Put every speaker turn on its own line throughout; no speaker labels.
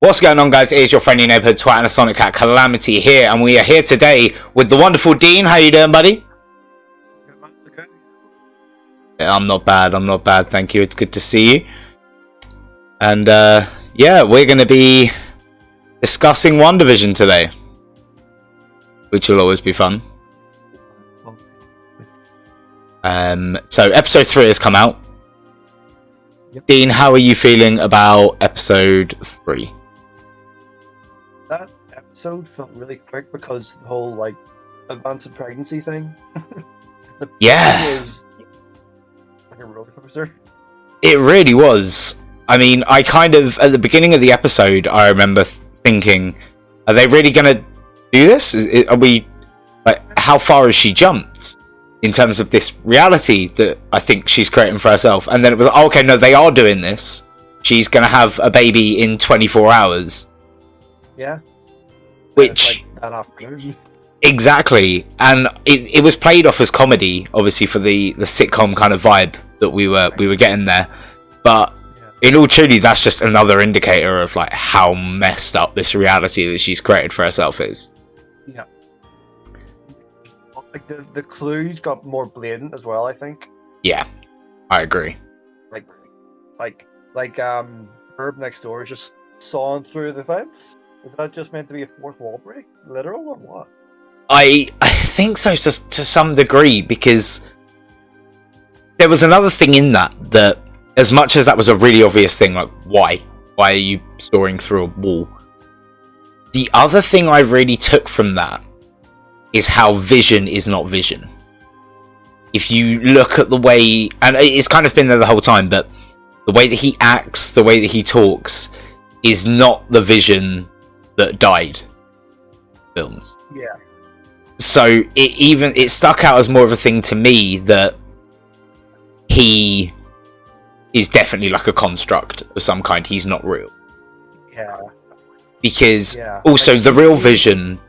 What's going on, guys? It is your friendly neighborhood twat and a Sonic Cat Calamity here, and we are here today with the wonderful Dean. How you doing, buddy? Yeah, I'm not bad, thank you. It's good to see you. And yeah, we're going to be discussing WandaVision today, which will always be fun. So episode 3 has come out. Yep. Dean, how are you feeling about episode 3?
That episode felt really quick because the whole like advanced pregnancy thing.
Yeah,
was like a roller coaster.
It really was. I mean, I kind of at the beginning of the episode, I remember thinking, "Are they really going to do this? Are we like how far has she jumped in terms of this reality that I think she's creating for herself?" And then it was, oh, okay, no, they are doing this. She's going to have a baby in 24 hours.
Yeah.
Which exactly, and it was played off as comedy, obviously for the sitcom kind of vibe that we were getting there. But in all truly, that's just another indicator of like how messed up this reality that she's created for herself is.
Yeah. Like the clues got more blatant as well, I think.
Yeah, I agree.
Like Herb next door is just sawing through the fence. Is that just meant to be a fourth wall break? Literal or what? I
think so, just to some degree, because there was another thing in that as much as that was a really obvious thing, like why are you soaring through a wall? The other thing I really took from that is how Vision is not Vision. If you look at the way, and it's kind of been there the whole time, but the way that he acts, the way that he talks, is not the Vision that died films.
Yeah.
So it stuck out as more of a thing to me that he is definitely like a construct of some kind. He's not real.
Yeah.
Because also like, the real Vision,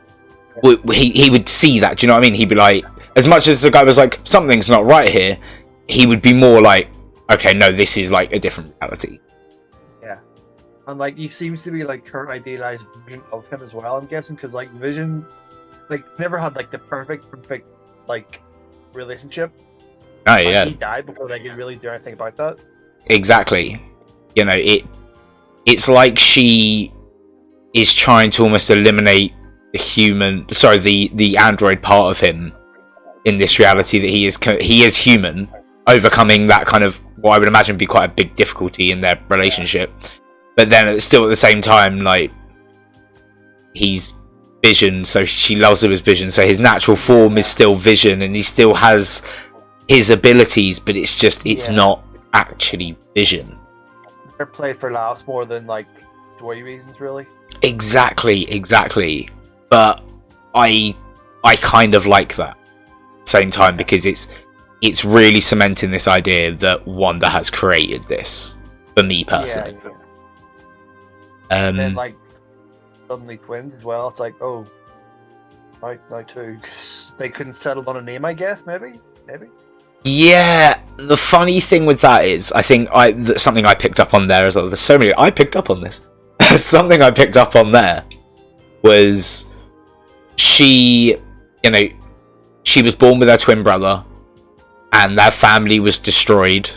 he would see that. Do you know what I mean? He'd be like, as much as the guy was like, something's not right here, he would be more like, okay, no, this is like a different reality.
And like he seems to be like her idealized version of him as well, I'm guessing, because like Vision like never had like the perfect like relationship.
Oh yeah.
He died before they could really do anything about that.
Exactly. You know, it's like she is trying to almost eliminate the android part of him in this reality, that he is human, overcoming that kind of what I would imagine would be quite a big difficulty in their relationship. But then it's still at the same time, like, he's Vision, so she loves him as Vision, so his natural form is still Vision, and he still has his abilities, but it's not actually Vision.
They're played for laughs more than, like, story reasons, really.
Exactly. But I kind of like that at the same time, because it's really cementing this idea that Wanda has created this, for me personally.
Yeah. And then, like, suddenly twins as well. It's like, oh, I too. Cause they couldn't settle on a name, I guess. Maybe.
Yeah. The funny thing with that is, I think something I picked up on there as well. There's so many. I picked up on this. Something I picked up on there was she was born with her twin brother, and their family was destroyed,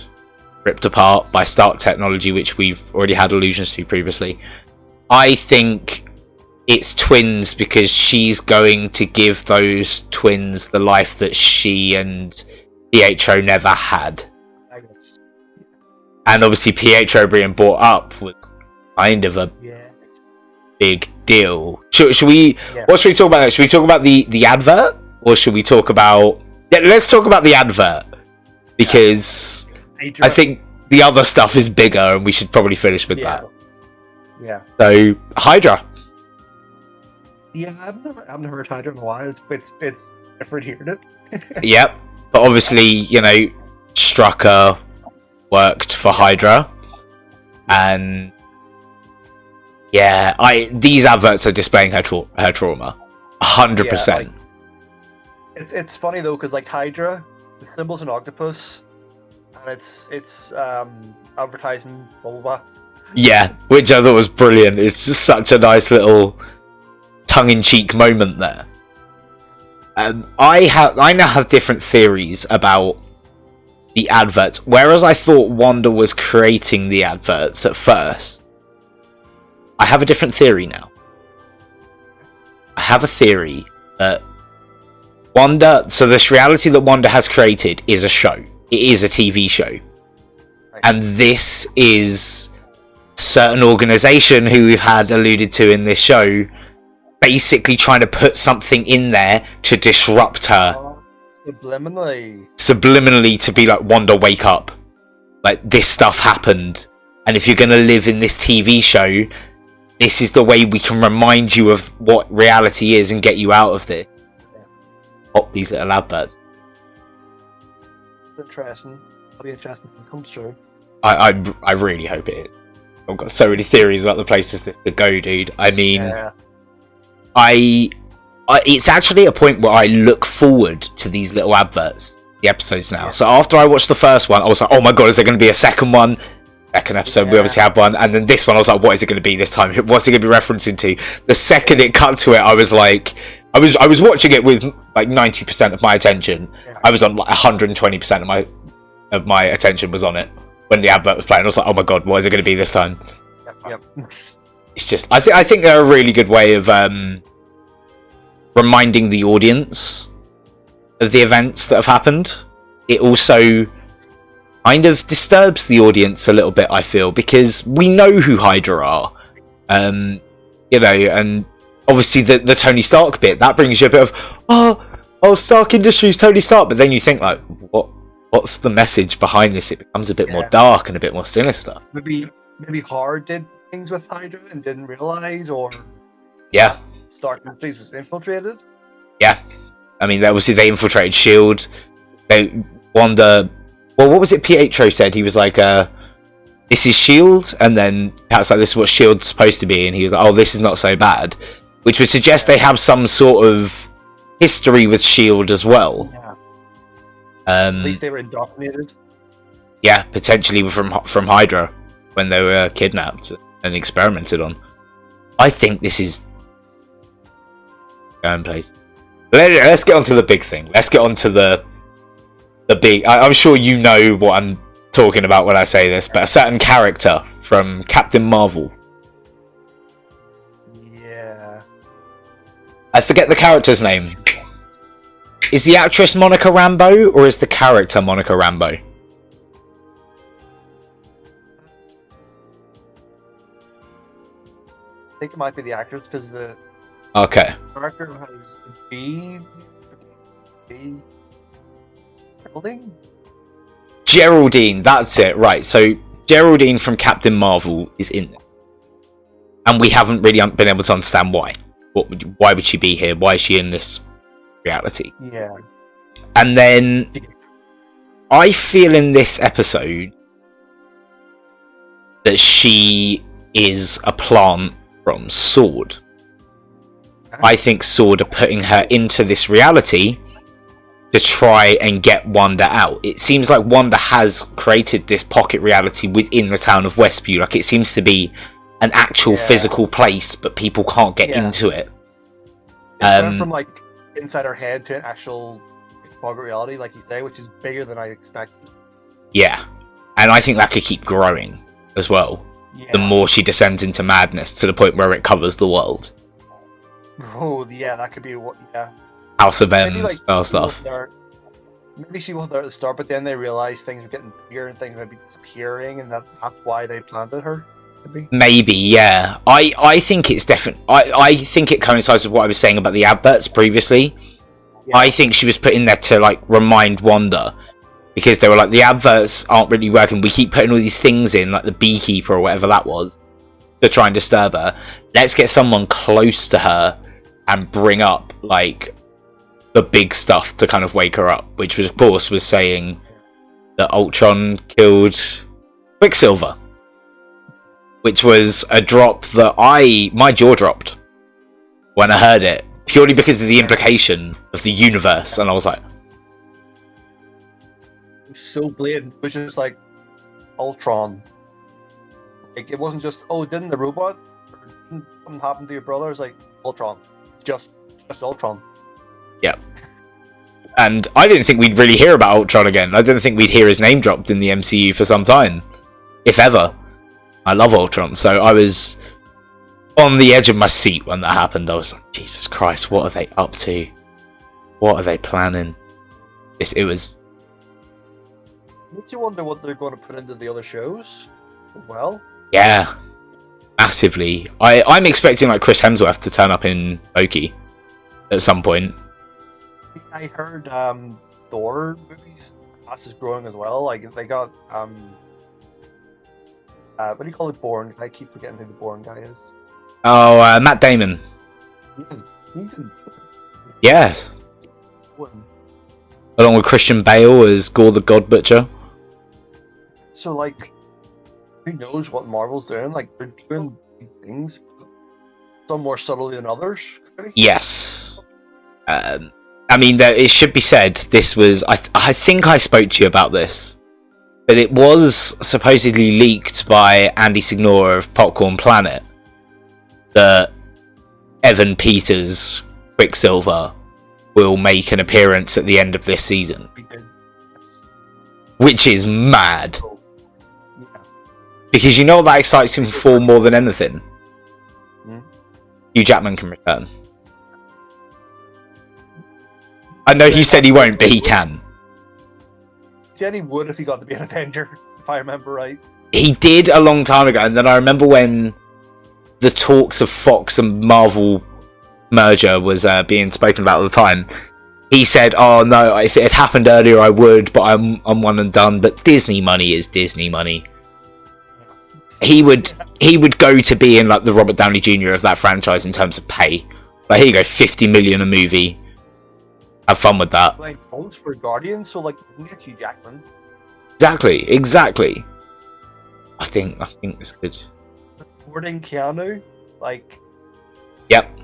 ripped apart by Stark technology, which we've already had allusions to previously. I think it's twins because she's going to give those twins the life that she and Pietro never had. And obviously Pietro being brought up was kind of a big deal. Should we? What should we talk about next? Should we talk about the advert, or should we talk about? Yeah, let's talk about the advert, because I think the other stuff is bigger, and we should probably finish with that.
Yeah.
So Hydra.
Yeah, I haven't heard Hydra in a while. It's different hearing it.
Yep, but obviously, Strucker worked for Hydra, and these adverts are displaying her trauma, 100%.
It's funny though, because like Hydra, the symbol's an octopus, and it's advertising bubble bath.
Yeah, which I thought was brilliant. It's just such a nice little tongue-in-cheek moment there. I now have different theories about the adverts. Whereas I thought Wanda was creating the adverts at first, I have a different theory now. I have a theory that Wanda, so this reality that Wanda has created is a show. It is a TV show. And this is a certain organisation who we've had alluded to in this show basically trying to put something in there to disrupt her. Subliminally to be like, Wanda, wake up. Like, this stuff happened. And if you're going to live in this TV show, this is the way we can remind you of what reality is and get you out of this. Oh, these little adverts.
Interesting. It'll be interesting if it comes true.
I really hope it is. I've got so many theories about the places this could go, dude. I mean,
yeah.
It's actually a point where I look forward to these little adverts, the episodes now. Yeah. So after I watched the first one, I was like, oh my god, is there going to be a second one? Second episode, we obviously have one. And then this one, I was like, what is it going to be this time? What's it going to be referencing to? The second it cut to it, I was like, I was watching it with like 90% of my attention. Yeah. I was on like 120% of my attention was on it when the advert was playing. I was like, oh my god, what is it going to be this time?
Yep.
It's just, I think they're a really good way of reminding the audience of the events that have happened. It also kind of disturbs the audience a little bit, I feel, because we know who Hydra are. You know, and obviously the Tony Stark bit, that brings you a bit of, oh, Stark Industries, Tony Stark, but then you think, like, what's the message behind this? It becomes a bit more dark and a bit more sinister.
Maybe Hard did things with Hydra and didn't realize, or Stark Industries was infiltrated. Yeah,
I mean, obviously they infiltrated Shield. They Wanda. Well, what was it? Pietro said he was like, "This is Shield," and then it's like, "This is what Shield's supposed to be," and he was like, "Oh, this is not so bad," which would suggest they have some sort of history with Shield as well.
Yeah. At least they were indoctrinated.
Yeah, potentially from Hydra when they were kidnapped and experimented on. I think this is going place. Let's get on to the big thing. Let's get on to the big... I'm sure you know what I'm talking about when I say this, but a certain character from Captain Marvel.
Yeah.
I forget the character's name. Is the actress Monica Rambeau, or is the character Monica Rambeau?
I think it might be the actress, because the character has B.
Geraldine, that's it, right. So Geraldine from Captain Marvel is in there. And we haven't really been able to understand why. Why would she be here? Why is she in this reality?
Yeah.
And then I feel in this episode that she is a plant from S.W.O.R.D. I think S.W.O.R.D. are putting her into this reality to try and get Wanda out. It seems like Wanda has created this pocket reality within the town of Westview. Like, it seems to be an actual physical place, but people can't get into it.
It's went from like inside her head to an actual pocket reality, like you say, which is bigger than I expected.
Yeah, and I think that could keep growing as well. Yeah. The more she descends into madness to the point where it covers the world.
Oh yeah, that could be what. Yeah.
House of M style stuff.
Maybe she wasn't there at the start, but then they realized things were getting bigger and things might be disappearing, and that's why they planted her.
Maybe, yeah. I think it's definitely. I think it coincides with what I was saying about the adverts previously. Yeah. I think she was put in there to like remind Wanda, because they were like, the adverts aren't really working. We keep putting all these things in, like the beekeeper or whatever that was, to try and disturb her. Let's get someone close to her and bring up like the big stuff to kind of wake her up, which was, of course, was saying that Ultron killed Quicksilver, which was a drop that my jaw dropped when I heard it, purely because of the implication of the universe, and I was like,
it was so blatant. It was just like Ultron Like, it wasn't just, oh, didn't the robot, or didn't something happen to your brother? It's like, Ultron. Just Ultron.
Yeah. And I didn't think we'd really hear about Ultron again. I didn't think we'd hear his name dropped in the MCU for some time. If ever. I love Ultron, so I was on the edge of my seat when that happened. I was like, Jesus Christ, what are they up to? What are they planning? It was...
Makes you wonder what they're going to put into the other shows as well.
Yeah. Massively. I'm expecting like Chris Hemsworth to turn up in Loki at some point.
I heard Thor movies class is growing as well. Like they got what do you call it? Bourne. I keep forgetting who the Bourne guy is.
Oh, Matt Damon.
He's in...
Yeah. Along with Christian Bale as Gore the God Butcher.
So like, who knows what Marvel's doing? Like they're doing big things, some more subtly than others.
Yes. I mean, it should be said, this was... I think I spoke to you about this. But it was supposedly leaked by Andy Signore of Popcorn Planet that Evan Peters, Quicksilver, will make an appearance at the end of this season. Which is mad. Because you know what that excites him for more than anything? Hugh Jackman can return. I know he said he won't, but he can.
He said he would if he got to be an Avenger, if I remember right.
He did a long time ago, and then I remember when the talks of Fox and Marvel merger was being spoken about at the time. He said, "Oh no, if it had happened earlier, I would, but I'm one and done." But Disney money is Disney money. He would go to being like the Robert Downey Jr. of that franchise in terms of pay. Like, here you go, $50 million a movie. Have fun with that.
Like votes for Guardians, so like you can get Hugh Jackman.
Exactly. I think it's good.
Supporting Keanu, like.
Yep.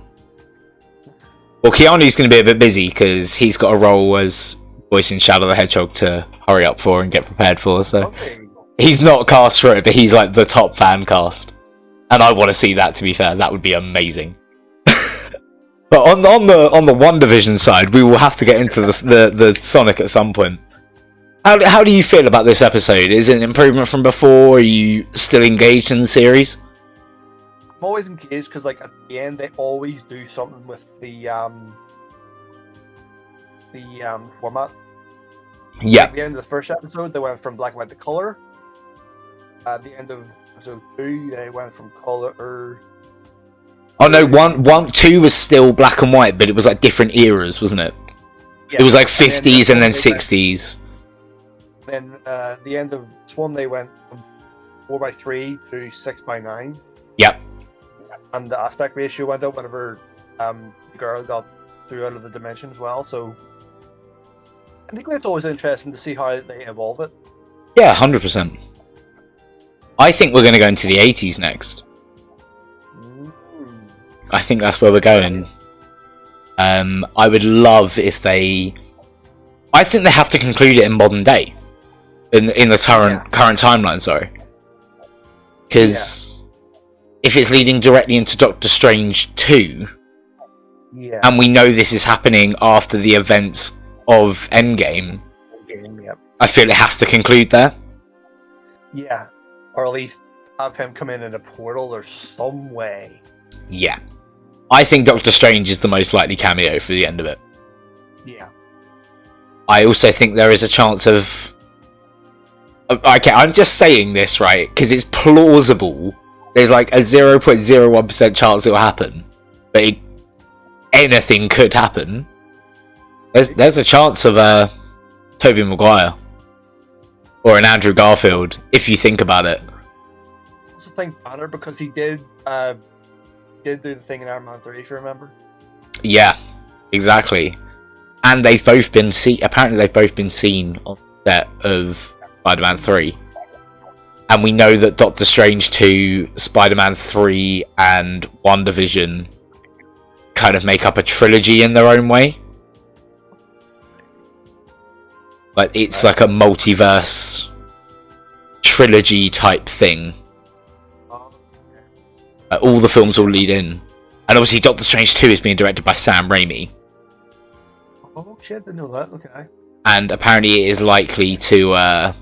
Well, Keanu's going to be a bit busy because he's got a role as voicing Shadow the Hedgehog to hurry up for and get prepared for. So
Okay.
He's not cast for it, but he's like the top fan cast, and I want to see that. To be fair, that would be amazing. But on the WandaVision side, we will have to get into the Sonic at some point. How do you feel about this episode? Is it an improvement from before? Are you still engaged in the series?
I'm always engaged because, like, at the end they always do something with the format.
Yeah.
At the end of the first episode, they went from black and white to color. At the end of episode 2, they went from color.
Oh no, two was still black and white, but it was like different eras, wasn't it?
Yeah.
It was like 50s and then 60s.
Then the end of this one, they went from 4:3 to 6:9.
Yep.
And the aspect ratio went up whenever the girl got through out of the dimension as well. So I think it's always interesting to see how they evolve it.
Yeah, 100%. I think we're going to go into the 80s next. I think that's where we're going. I would love if they... I think they have to conclude it in modern day. In the current timeline, sorry. Because if it's leading directly into Doctor Strange 2, and we know this is happening after the events of Endgame, I feel it has to conclude there.
Yeah. Or at least have him come in a portal or some way.
Yeah. I think Doctor Strange is the most likely cameo for the end of it.
Yeah.
I also think there is a chance of... Okay, I'm just saying this, right? Because it's plausible. There's like a 0.01% chance it will happen. But anything could happen. There's a chance of Tobey Maguire. Or an Andrew Garfield, if you think about it.
I also think Banner, because he did do the thing in Iron Man 3, if you remember.
Yeah, exactly. And they've both been apparently they've both been seen on the set of Spider-Man 3. And we know that Doctor Strange 2, Spider-Man 3, and WandaVision kind of make up a trilogy in their own way. Like, it's like a multiverse trilogy type thing. All the films will lead in. And obviously Doctor Strange 2 is being directed by Sam Raimi.
Oh shit, didn't know that. Okay.
And apparently it is likely to...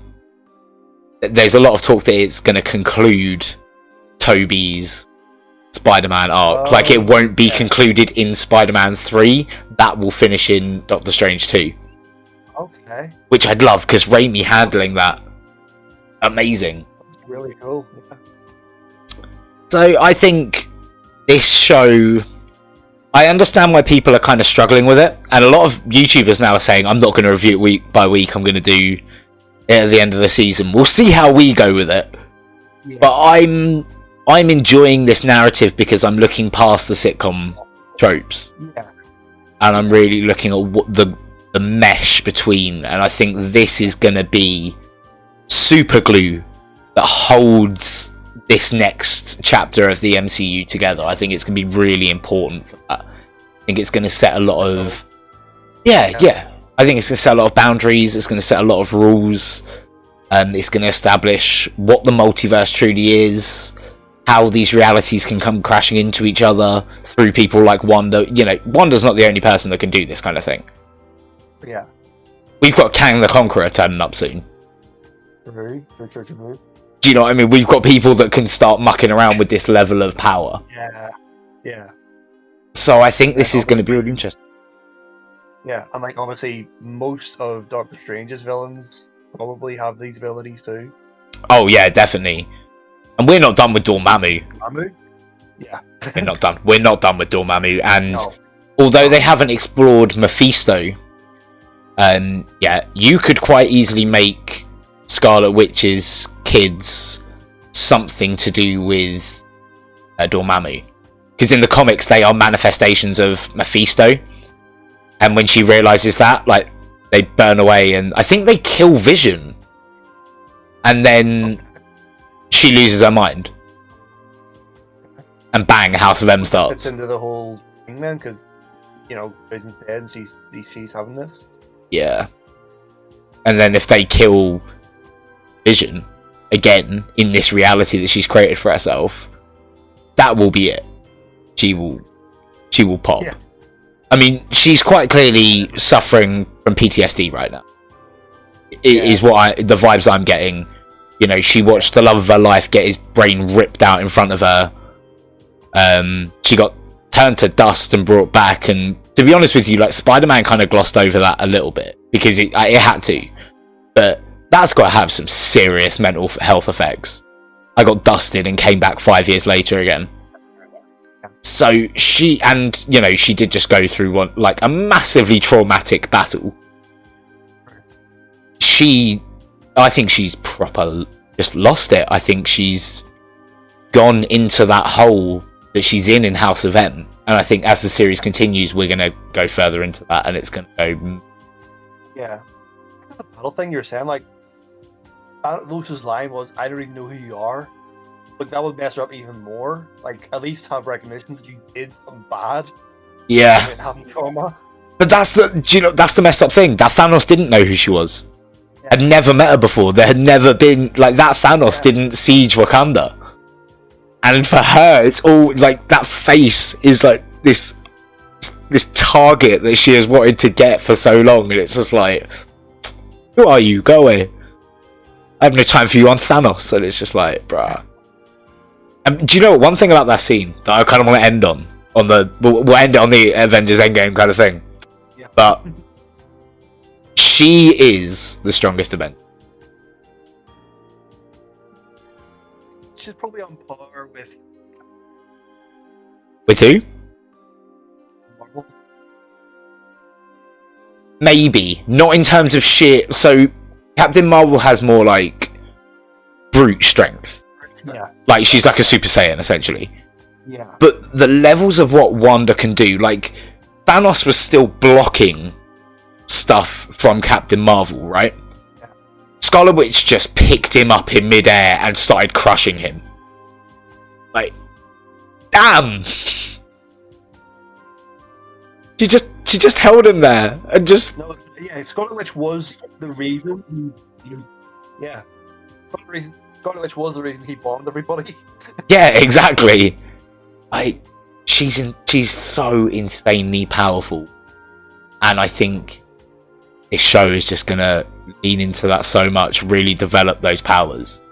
there's a lot of talk that it's going to conclude Tobey's Spider-Man arc. Like, it won't be concluded in Spider-Man 3. That will finish in Doctor Strange 2.
Okay.
Which I'd love, because Raimi handling that, amazing.
That's really cool. Yeah.
So I think this show... I understand why people are kind of struggling with it, and a lot of YouTubers now are saying, I'm not going to review it week by week, I'm going to do it at the end of the season. We'll see how we go with it. Yeah. But I'm enjoying this narrative because I'm looking past the sitcom tropes.
Yeah.
And I'm really looking at what the mesh between, and I think this is going to be super glue that holds this next chapter of the MCU together. I think it's going to be really important for that. I think it's going to set a lot of... Yeah. I think it's going to set a lot of boundaries. It's going to set a lot of rules. It's going to establish what the multiverse truly is, how these realities can come crashing into each other through people like Wanda. You know, Wanda's not the only person that can do this kind of thing.
Yeah.
We've got Kang the Conqueror turning up soon. Do you know what I mean? We've got people that can start mucking around with this level of power.
Yeah.
So I think this is going to be really interesting.
Yeah, and like obviously most of Doctor Strange's villains probably have these abilities too.
Oh yeah, definitely. And we're not done with Dormammu.
Yeah.
We're not done with Dormammu, and although they haven't explored Mephisto, you could quite easily make Scarlet Witch's kids something to do with Dormammu, because in the comics they are manifestations of Mephisto, and when she realizes that, like, they burn away, and I think they kill Vision, and then she loses her mind, and bang, House of M starts.
It's into the whole thing then, because Vision's dead and she's having this.
Yeah. And then if they kill Vision again in this reality that she's created for herself, that will be it. She will pop. Yeah. I mean, she's quite clearly suffering from PTSD right now. Is what the vibes I'm getting. You know, she watched the love of her life get his brain ripped out in front of her. She got turned to dust and brought back, and to be honest with you, like, Spider-Man kind of glossed over that a little bit because it had to, but that's got to have some serious mental health effects. I got dusted and came back 5 years later again. So she did just go through a massively traumatic battle. I think she's proper just lost it. I think she's gone into that hole that she's in House of M, and I think as the series continues, we're going to go further into that, and it's going to go...
Yeah. The battle thing you're saying, like, Lucius' line was, I don't even know who you are. Like, that would mess her up even more. Like, at least have recognition that you did something bad.
Yeah.
Having trauma.
But that's the messed up thing. That Thanos didn't know who she was. Yeah. Had never met her before. There had never been, like, that Thanos didn't siege Wakanda. And for her, it's all, like, that face is, like, this target that she has wanted to get for so long. And it's just like, who are you? Go away. I have no time for you on Thanos. And it's just like, bruh. Do you know what? One thing about that scene that I kind of want to end on we'll end it on the Avengers Endgame kind of thing. Yeah. But she is the strongest Avenger.
She's probably on par with...
With who?
Marvel.
Maybe. Not in terms of sheer... So, Captain Marvel has more, like, brute strength.
Yeah.
Like, she's like a Super Saiyan, essentially.
Yeah.
But the levels of what Wanda can do, like, Thanos was still blocking stuff from Captain Marvel, right? Yeah. Scarlet Witch just picked him up in midair and started crushing him. Like, damn! She just held him there and just...
No, yeah, Scarlet Witch was the reason Scarlet Witch was the reason he bombed everybody.
Yeah, exactly. she's so insanely powerful, and I think this show is just gonna lean into that so much, really develop those powers.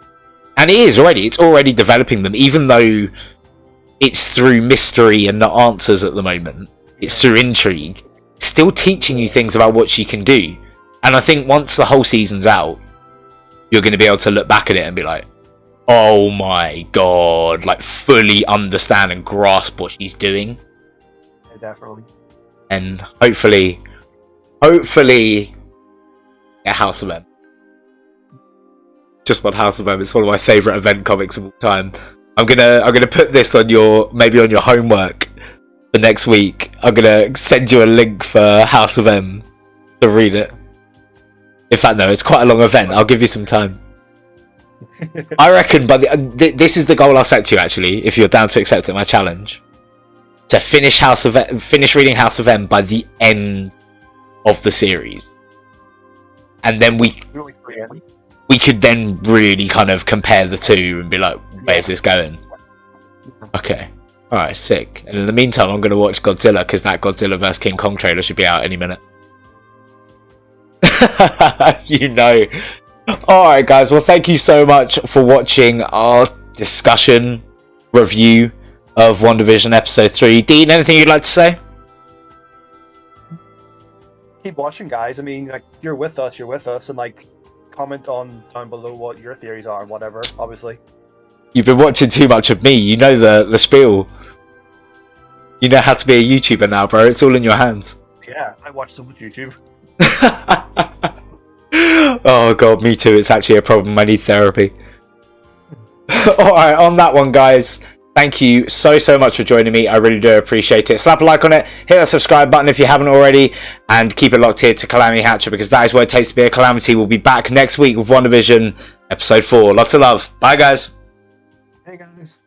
And it's already developing them, even though it's through mystery and not answers at the moment. It's through intrigue. It's still teaching you things about what she can do. And I think once the whole season's out, you're going to be able to look back at it and be like, oh my god, like fully understand and grasp what she's doing.
Yeah, definitely.
And hopefully, a House of M. Just one House of M. It's one of my favourite event comics of all time. I'm gonna put this on your homework for next week. I'm gonna send you a link for House of M to read it. In fact, no, it's quite a long event. I'll give you some time. I reckon, but this is the goal I'll set to you, actually, if you're down to accept it, my challenge. To finish reading House of M by the end of the series. And then we could then really kind of compare the two and be like, where's this going? Okay. Alright, sick. And in the meantime, I'm going to watch Godzilla, because that Godzilla vs. King Kong trailer should be out any minute. You know. Alright guys, well thank you so much for watching our discussion review of WandaVision episode 3. Dean, anything you'd like to say?
Keep watching, guys. I mean, like, you're with us, and like, comment on down below what your theories are and whatever, obviously.
You've been watching too much of me, you know the spiel. You know how to be a YouTuber now, bro. It's all in your hands.
Yeah, I watch so much YouTube.
Oh god, me too. It's actually a problem. I need therapy. Alright, on that one, guys, thank you so much for joining me. I really do appreciate it. Slap a like on it, hit that subscribe button if you haven't already, and keep it locked here to Calamity Hatcher, because that is what it takes to be a Calamity. We'll be back next week with WandaVision episode 4. Lots of love. Bye, guys.
Hey, guys.